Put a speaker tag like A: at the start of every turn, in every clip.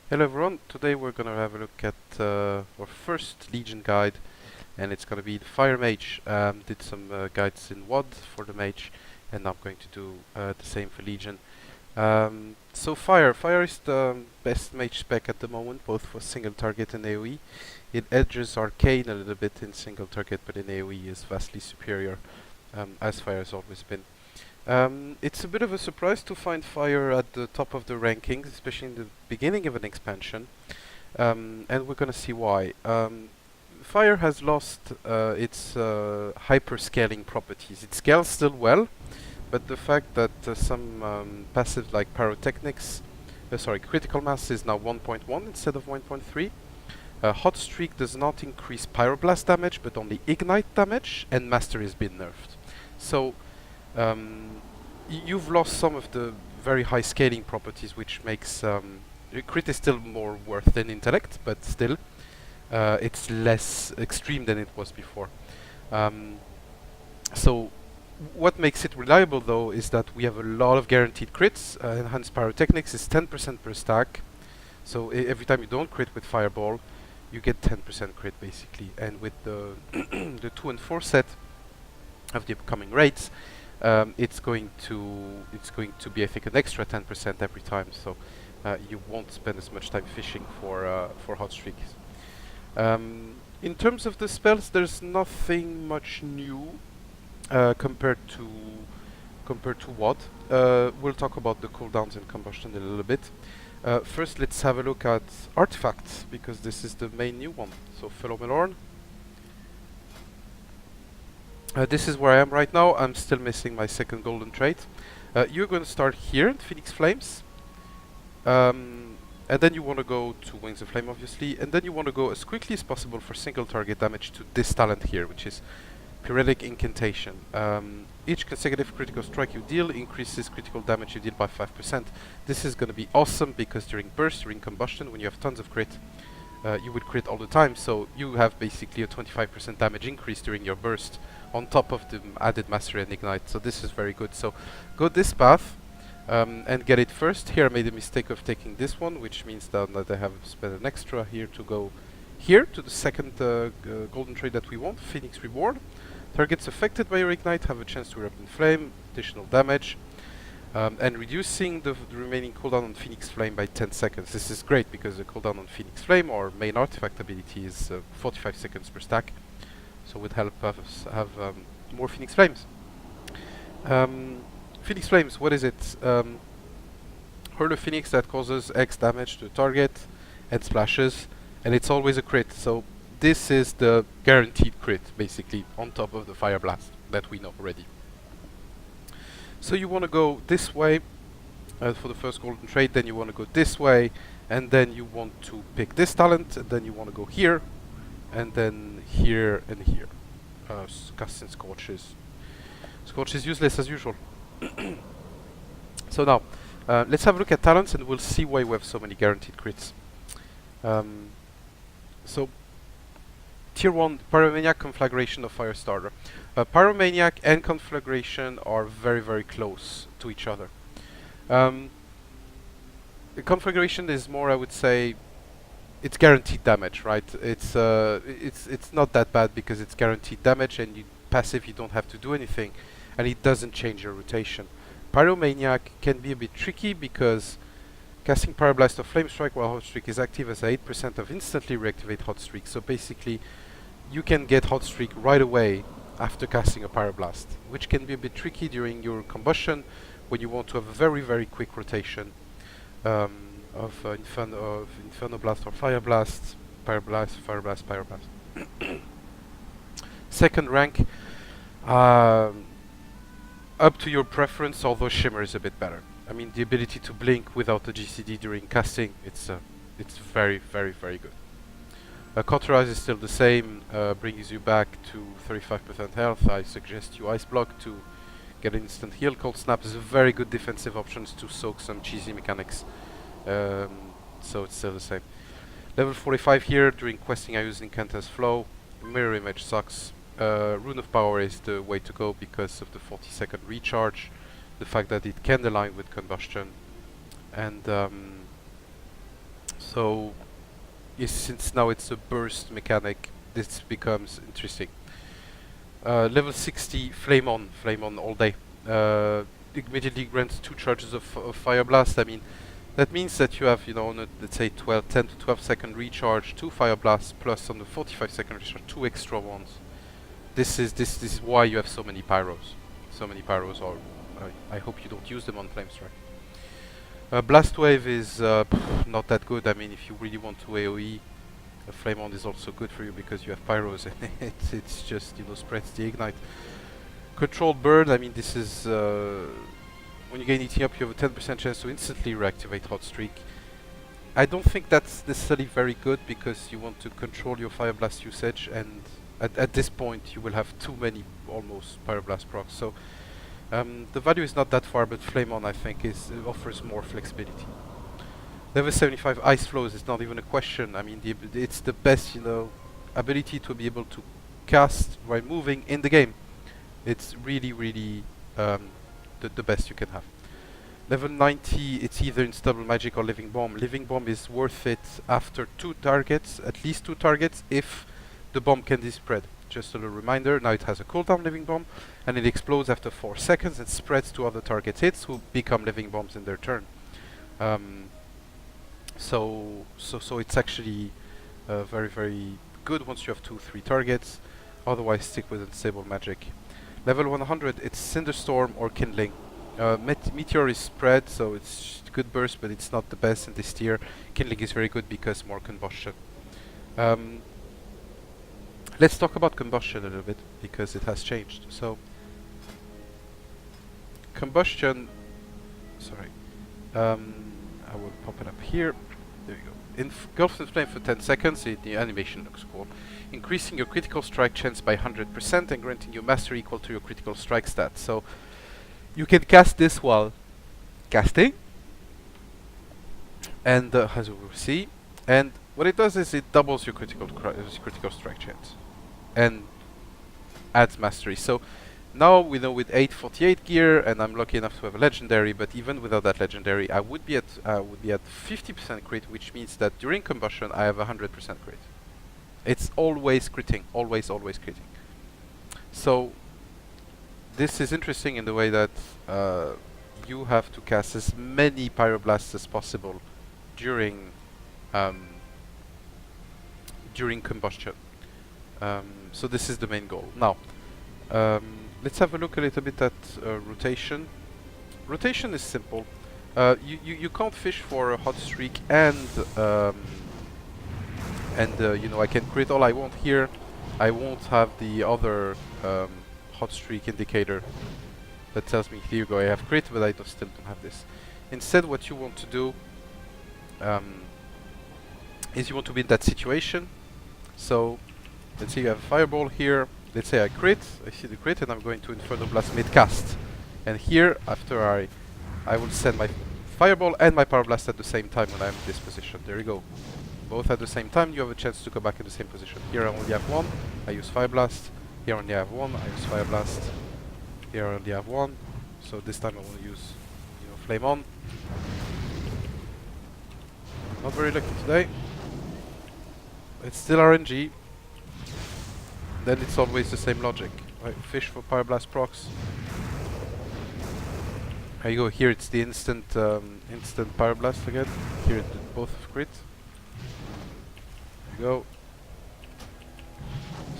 A: Hello everyone, today we're gonna have a look at our first Legion guide, and it's gonna be the Fire Mage. Did some guides in WoD for the Mage, and now I'm going to do the same for Legion. So Fire is the best Mage spec at the moment, both for single target and AoE. It edges Arcane a little bit in single target, but in AoE is vastly superior, as Fire has always been. It's a bit of a surprise to find Fire at the top of the rankings, especially in the beginning of an expansion, and we're gonna see why. Fire has lost its hyper-scaling properties. It scales still well, but the fact that some passive like pyrotechnics, critical mass is now 1.1 instead of 1.3. Hot streak does not increase pyroblast damage, but only ignite damage, and mastery has been nerfed. So you've lost some of the very high scaling properties, which makes crit is still more worth than intellect, but still it's less extreme than it was before. So what makes it reliable though is that we have a lot of guaranteed crits. Enhanced pyrotechnics is 10% per stack, so every time you don't crit with fireball you get 10% crit basically, and with the the 2 and 4 set of the upcoming raids, it's going to be, I think, an extra 10% every time, so you won't spend as much time fishing for hot streaks. In terms of the spells, there's nothing much new compared to WoD. We'll talk about the cooldowns and combustion in a little bit. First, let's have a look at artifacts, because this is the main new one. So, Fellow Melorn. This is where I am right now. I'm still missing my second golden trait. You're going to start here in Phoenix Flames. And then you want to go to Wings of Flame, obviously. And then you want to go as quickly as possible for single target damage to this talent here, which is Periodic Incantation. Each consecutive critical strike you deal increases critical damage you deal by 5%. This is going to be awesome because during burst, during combustion, when you have tons of crit, you would crit all the time. So you have basically a 25% damage increase during your burst, on top of the added mastery and ignite. So this is very good. So go this path and get it first. Here I made a mistake of taking this one, which means that I have spent an extra here to go here to the second golden trait that we want, Phoenix Reward. Targets affected by your ignite have a chance to erupt in flame, additional damage, and reducing the remaining cooldown on Phoenix Flame by 10 seconds. This is great because the cooldown on Phoenix Flame, our main artifact ability, is 45 seconds per stack. So it would help us have more Phoenix Flames. Phoenix Flames, what is it? Hurl a Phoenix that causes X damage to the target and splashes, and it's always a crit. So this is the guaranteed crit, basically, on top of the Fire Blast that we know already. So you want to go this way for the first golden trait, then you want to go this way, and then you want to pick this talent, and then you want to go here, and then here and here. Casting Scorches. Scorch is useless as usual. So now, let's have a look at talents and we'll see why we have so many guaranteed crits. So, Tier 1, Pyromaniac, Conflagration of Firestarter. Pyromaniac and Conflagration are very, very close to each other. The Conflagration is more, I would say, it's guaranteed damage, right? It's not that bad because it's guaranteed damage, and you passive, you don't have to do anything, and it doesn't change your rotation. Pyromaniac can be a bit tricky because casting Pyroblast or Flame Strike while Hot Streak is active has 8% of instantly reactivate Hot Streak. So basically, you can get Hot Streak right away after casting a Pyroblast, which can be a bit tricky during your combustion when you want to have a very, very quick rotation of Inferno Blast or Fire Blast, Pyroblast, Fire Blast, Pyroblast. Second rank, up to your preference, although Shimmer is a bit better. I mean, the ability to blink without a GCD during casting, it's very, very, very good. Cauterize is still the same, brings you back to 35% health. I suggest you Ice Block to get an instant heal. Cold Snap is a very good defensive option to soak some cheesy mechanics. So it's still the same. Level 45 here, during questing I use Incanta's Flow. Mirror Image sucks. Rune of Power is the way to go because of the 40-second recharge, the fact that it can align with combustion, and So yes, since now it's a burst mechanic, this becomes interesting. Level 60, flame on all day. Immediately grants 2 charges of Fire Blast. I mean, that means that you have, you know, on a, let's say 10 to 12 second recharge, 2 Fire Blasts, plus on the 45 second recharge, 2 extra ones. This is why you have so many pyros. So many pyros, or I hope you don't use them on Flame Strike. Blast Wave is not that good. I mean, if you really want to AoE, a Flame On is also good for you because you have pyros and it's just, you know, spreads the ignite. Controlled Burn, I mean, this is when you gain eating up, you have a 10% chance to instantly reactivate Hot Streak. I don't think that's necessarily very good because you want to control your Fire Blast usage, and at this point you will have too many almost Pyroblast procs. So the value is not that far, but Flame On I think offers more flexibility. Level 75 Ice Flows is not even a question. I mean, it's the best, you know, ability to be able to cast while moving in the game. It's really, really the best you can have. Level 90, it's either Instable Magic or Living Bomb. Living Bomb is worth it after 2 targets, at least 2 targets, if the bomb can be spread. Just a little reminder, now it has a cooldown, Living Bomb, and it explodes after 4 seconds and spreads to other target hits who become Living Bombs in their turn. So it's actually very, very good once you have 2-3 targets. Otherwise, stick with Unstable Magic. Level 100, it's Cinderstorm or Kindling. Meteor is spread, so it's good burst, but it's not the best in this tier. Kindling is very good because more combustion. Let's talk about combustion a little bit because it has changed. So combustion, sorry, I will pop it up here. There you go. Engulfs in flame for 10 seconds. The animation looks cool. Increasing your critical strike chance by 100% and granting you mastery equal to your critical strike stat. So you can cast this while casting, and as we will see, and what it does is it doubles your critical strike chance and adds mastery. So now we know with 848 gear, and I'm lucky enough to have a legendary, but even without that legendary, I would be at 50% crit, which means that during combustion I have 100% crit. It's always critting, always critting. So this is interesting in the way that you have to cast as many Pyroblasts as possible during combustion. So this is the main goal. Now, let's have a look a little bit at rotation. Rotation is simple. You can't fish for a hot streak and you know, I can crit all I want here. I won't have the other hot streak indicator that tells me, here you go, I have crit, but I still don't have this. Instead, what you want to do is you want to be in that situation. So let's say you have a fireball here. Let's say I crit, I see the crit, and I'm going to Inferno Blast mid-cast. And here, after I will send my fireball and my Power Blast at the same time when I'm in this position. There you go. Both at the same time, you have a chance to go back in the same position. Here I only have 1, I use Fire Blast. Here I only have 1, I use Fire Blast. Here I only have 1, so this time I want to use, you know, Flame On. Not very lucky today. It's still RNG. Then it's always the same logic. Right? Fish for Power Blast procs. There you go. Here it's the instant Power Blast again. Here it did both crit. There you go.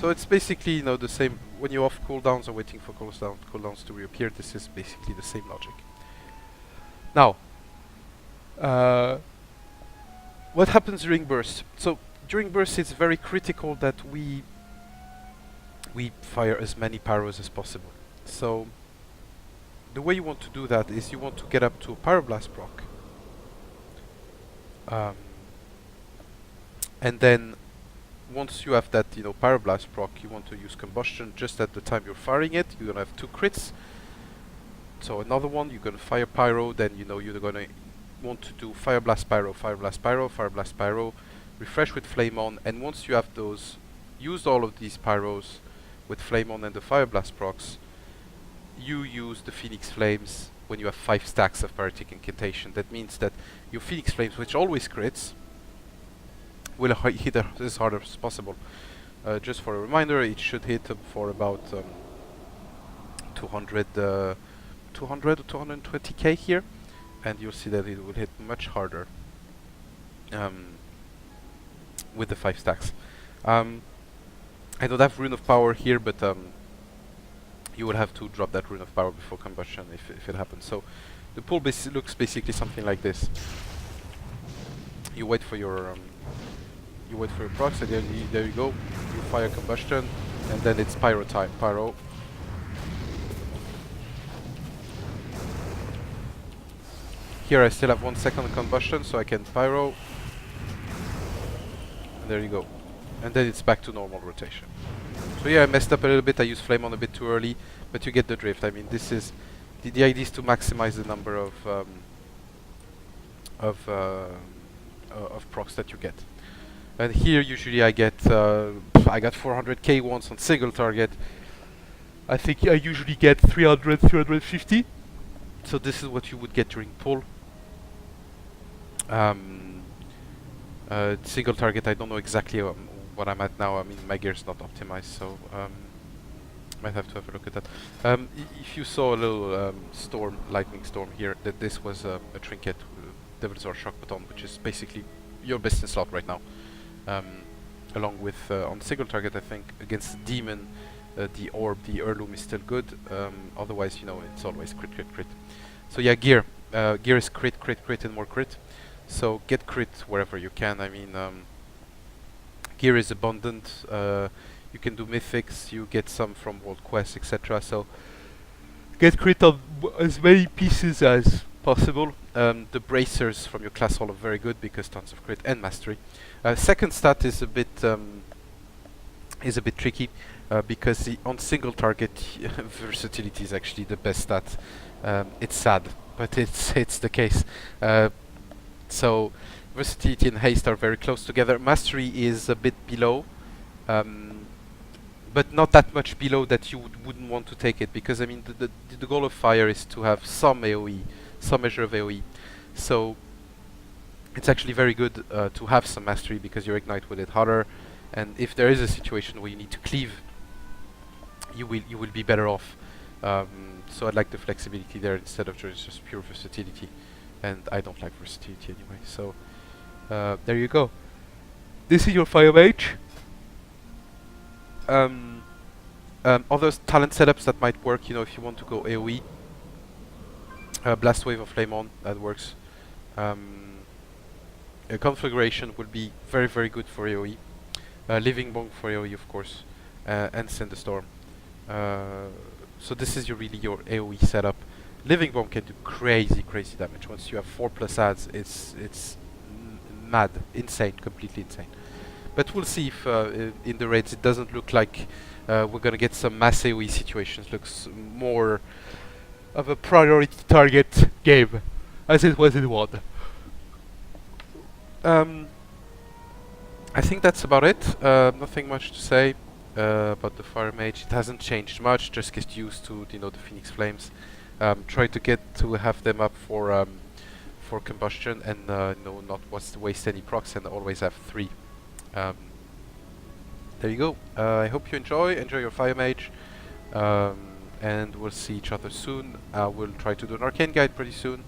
A: So it's basically, you know, the same. When you're off cooldowns or waiting for cooldowns to reappear, this is basically the same logic. Now, what happens during burst? So during burst, it's very critical that we fire as many pyros as possible. So the way you want to do that is you want to get up to a Pyroblast proc, and then once you have that, you know, Pyroblast proc, you want to use combustion just at the time you're firing it. You're gonna have 2 crits. So another one, you're gonna fire pyro, then you know you're gonna want to do Fire Blast Pyro, Fire Blast Pyro, Fire Blast Pyro, refresh with Flame On, and once you have those, used all of these pyros with Flame On and the Fire Blast procs, you use the Phoenix Flames when you have 5 stacks of Pyrotic Incantation. That means that your Phoenix Flames, which always crits, will hit as hard as possible. Just for a reminder, it should hit for about 200, 200 or 220k here, and you'll see that it will hit much harder with the 5 stacks. I don't have Rune of Power here, but you will have to drop that Rune of Power before combustion if it happens. So the pool looks basically something like this. You wait for your procs, and then there you go. You fire combustion, and then it's pyro time. Pyro. Here I still have 1 second combustion, so I can pyro. And there you go. And then it's back to normal rotation. So yeah, I messed up a little bit. I used Flame on a bit too early, but you get the drift. I mean, this is the idea is to maximize the number of procs that you get. And here usually I got 400k once on single target. I think I usually get 300, 350. So this is what you would get during pull. Single target, I don't know exactly what I'm at now. I mean, my gear's not optimized, so might have to have a look at that. If you saw a little lightning storm here, that this was a trinket, Devil's Or Shock Baton, which is basically your best slot right now. Along with on single target, I think against Demon, the Orb, the Heirloom is still good. Otherwise, you know, it's always crit, crit, crit. So yeah, gear is crit, crit, crit, and more crit. So get crit wherever you can. I mean, gear is abundant. You can do mythics. You get some from World Quest, etc. So get crit on as many pieces as possible. The bracers from your class hall are very good because tons of crit and mastery. Second stat is a bit tricky because on single target versatility is actually the best stat. It's sad, but it's the case. So versatility and haste are very close together. Mastery is a bit below, but not that much below that you wouldn't want to take it, because I mean the goal of fire is to have some AoE, some measure of AoE. So it's actually very good to have some mastery because you ignite with it harder, and if there is a situation where you need to cleave, you will be better off. So I like the flexibility there instead of just pure versatility, and I don't like versatility anyway. So there you go. This is your fire mage. Other talent setups that might work, you know, if you want to go AoE, Blast Wave or Flame On, that works. A configuration will be very, very good for AoE. Living Bomb for AoE, of course, and Send the Storm. So this is really your AoE setup. Living Bomb can do crazy, crazy damage. Once you have 4+ adds, it's mad, insane, completely insane. But we'll see if in the raids it doesn't look like we're gonna get some mass AoE situations. Looks more of a priority target game, as it was in WoD. I think that's about it. Nothing much to say about the Fire Mage. It hasn't changed much. Just get used to, you know, the Phoenix Flames. Try to have them up for combustion, and you know, not waste any procs, and always have 3. There you go. I hope you enjoy your Fire Mage, and we'll see each other soon. I will try to do an Arcane Guide pretty soon,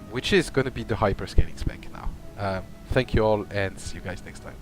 A: which is going to be the hyperscaling spec now. Thank you all, and see you guys next time.